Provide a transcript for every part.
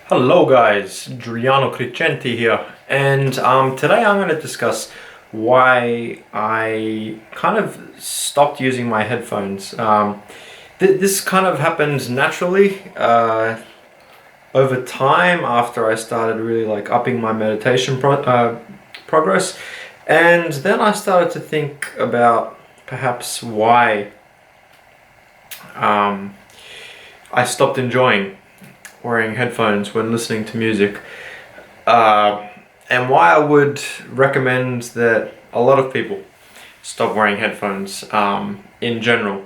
Hello guys, Giuliano Crescenti here, and today I'm going to discuss why I kind of stopped using my headphones. This kind of happened naturally over time after I started really upping my meditation progress, and then I started to think about perhaps why I stopped enjoying wearing headphones when listening to music, and why I would recommend that a lot of people stop wearing headphones in general.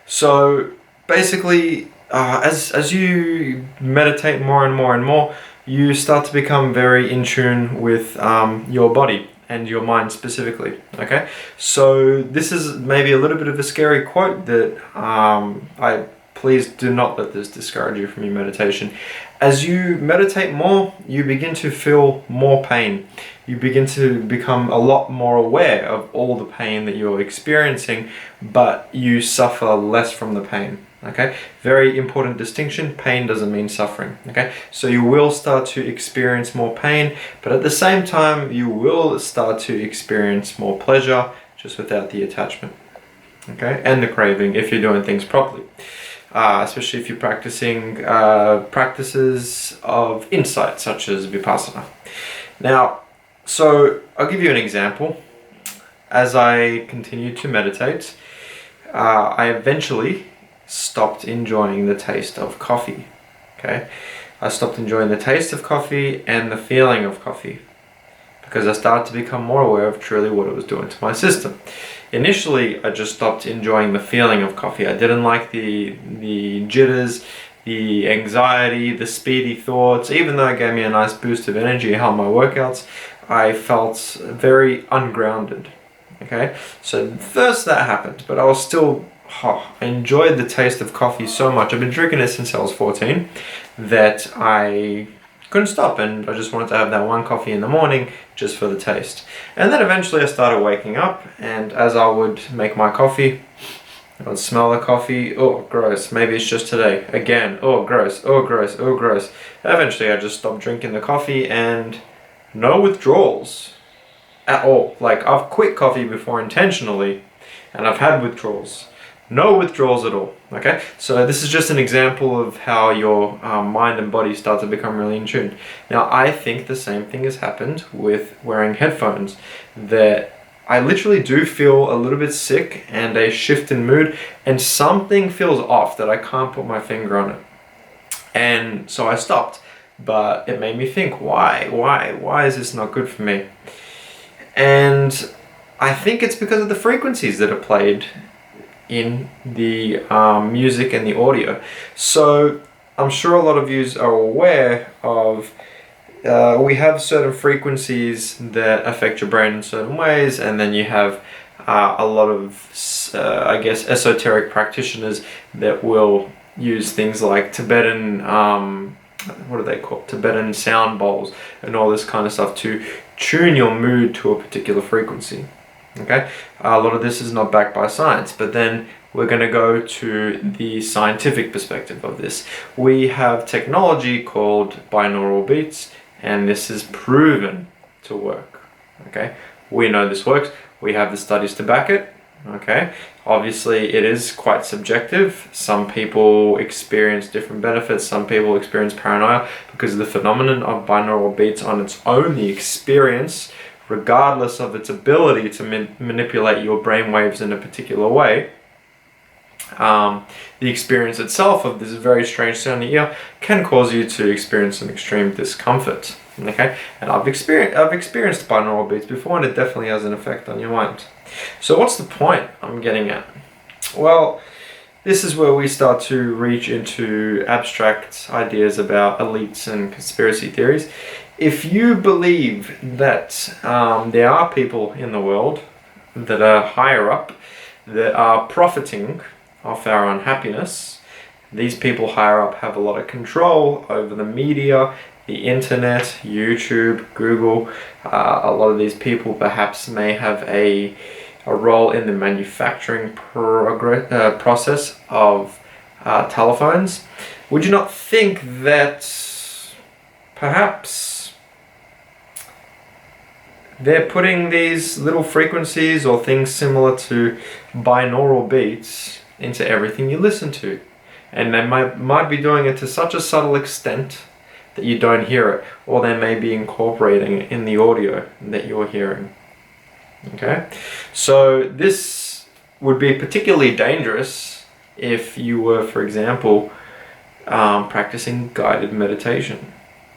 So basically, as you meditate more and more and more, you start to become very in tune with your body and your mind specifically. Okay, so this is maybe a little bit of a scary quote that please do not let this discourage you from your meditation. As you meditate more, you begin to feel more pain. You begin to become a lot more aware of all the pain that you're experiencing, but you suffer less from the pain. Okay, very important distinction. Pain doesn't mean suffering. Okay, so you will start to experience more pain, but at the same time, you will start to experience more pleasure, just without the attachment. Okay, and the craving if you're doing things properly. Especially if you're practicing practices of insight, such as vipassana. Now, so I'll give you an example. As I continued to meditate, I eventually stopped enjoying the taste of coffee. Okay, I stopped enjoying the taste of coffee and the feeling of coffee, because I started to become more aware of truly what it was doing to my system. Initially, I just stopped enjoying the feeling of coffee. I didn't like the jitters, the anxiety, the speedy thoughts. Even though it gave me a nice boost of energy and helped my workouts, I felt very ungrounded. Okay, so first that happened, but I was still, I enjoyed the taste of coffee so much. I've been drinking it since I was 14 that I couldn't stop, and I just wanted to have that one coffee in the morning just for the taste. And then eventually I started waking up, and as I would make my coffee, I would smell the coffee. Oh, gross. Maybe it's just today. Again. Oh, gross. Oh, gross. Oh, gross. Eventually I just stopped drinking the coffee, and no withdrawals at all. Like, I've quit coffee before intentionally, and I've had withdrawals. No withdrawals at all. Okay, so this is just an example of how your mind and body start to become really in tune. Now, I think the same thing has happened with wearing headphones, that I literally do feel a little bit sick and a shift in mood, and something feels off that I can't put my finger on it. And so I stopped, but it made me think, why is this not good for me? And I think it's because of the frequencies that are played in the music and the audio. So I'm sure a lot of you are aware of we have certain frequencies that affect your brain in certain ways, and then you have a lot of I guess esoteric practitioners that will use things like Tibetan what are they called? Tibetan sound bowls and all this kind of stuff to tune your mood to a particular frequency. Okay, a lot of this is not backed by science, but then we're going to go to the scientific perspective of this. We have technology called binaural beats, and this is proven to work. Okay, we know this works. We have the studies to back it. Okay, obviously it is quite subjective. Some people experience different benefits. Some people experience paranoia because of the phenomenon of binaural beats on its own, the experience, regardless of its ability to manipulate your brainwaves in a particular way. The experience itself of this very strange sounding ear can cause you to experience some extreme discomfort. Okay, and I've experienced binaural beats before, and it definitely has an effect on your mind. So what's the point I'm getting at? Well, this is where we start to reach into abstract ideas about elites and conspiracy theories. If you believe that there are people in the world that are higher up, that are profiting off our unhappiness, these people higher up have a lot of control over the media, the internet, YouTube, Google. A lot of these people perhaps may have a role in the manufacturing process of telephones. Would you not think that perhaps they're putting these little frequencies or things similar to binaural beats into everything you listen to. And they might be doing it to such a subtle extent that you don't hear it, or they may be incorporating it in the audio that you're hearing. Okay? So this would be particularly dangerous if you were, for example, practicing guided meditation.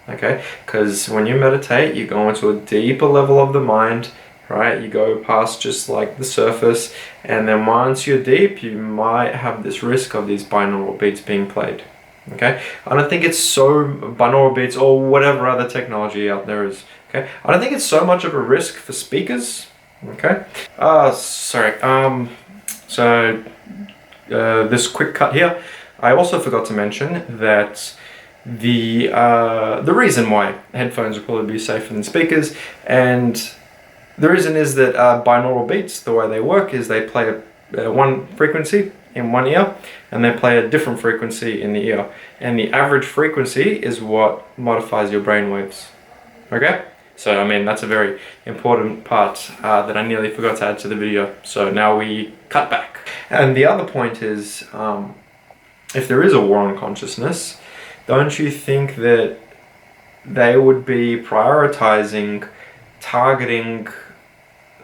Okay? Because when you meditate, you go into a deeper level of the mind, right? You go past just like the surface, and then once you're deep, you might have this risk of these binaural beats being played. Okay, I don't think it's so binaural beats or whatever other technology out there is. Okay, I don't think it's so much of a risk for speakers. Okay, so this quick cut here. I also forgot to mention that the reason why headphones will probably be safer than speakers, and the reason is that binaural beats, the way they work is they play one frequency in one ear, and they play a different frequency in the ear, and the average frequency is what modifies your brain waves. Okay, so I mean that's a very important part that I nearly forgot to add to the video, so now we cut back. And the other point is, if there is a war on consciousness, don't you think that they would be prioritizing targeting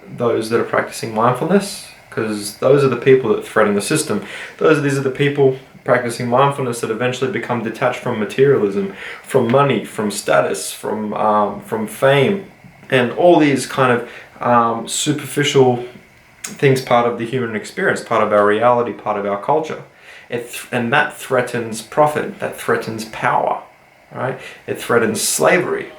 those that are practicing mindfulness? Because those are the people that threaten the system. These are the people practicing mindfulness that eventually become detached from materialism, from money, from status, from fame, and all these kind of superficial things, part of the human experience, part of our reality, part of our culture. And that threatens profit, that threatens power, right? It threatens slavery.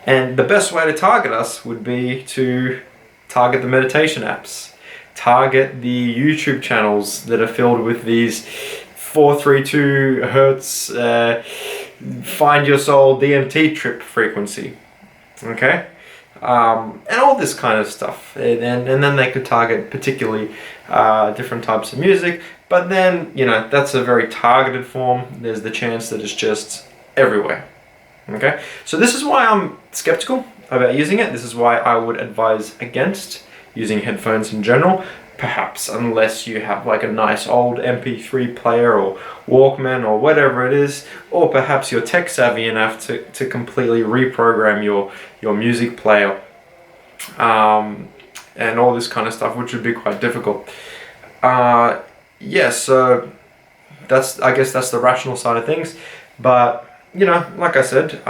And the best way to target us would be to target the meditation apps. Target the YouTube channels that are filled with these 432 hertz find your soul DMT trip frequency. Okay? And all this kind of stuff. And then they could target particularly different types of music. But then, you know, that's a very targeted form. There's the chance that it's just everywhere. Okay? So this is why I'm skeptical about using it. This is why I would advise against using headphones in general, perhaps unless you have like a nice old MP3 player or Walkman or whatever it is, or perhaps you're tech savvy enough to completely reprogram your music player and all this kind of stuff, which would be quite difficult. So I guess that's the rational side of things, but you know, like I said,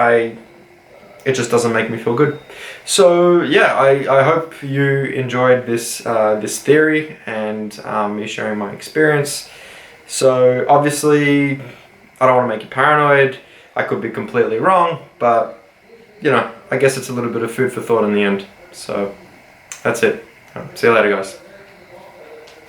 it just doesn't make me feel good. So yeah, I hope you enjoyed this theory and me sharing my experience. So obviously, I don't want to make you paranoid. I could be completely wrong, but you know, I guess it's a little bit of food for thought in the end. So that's it. See you later, guys.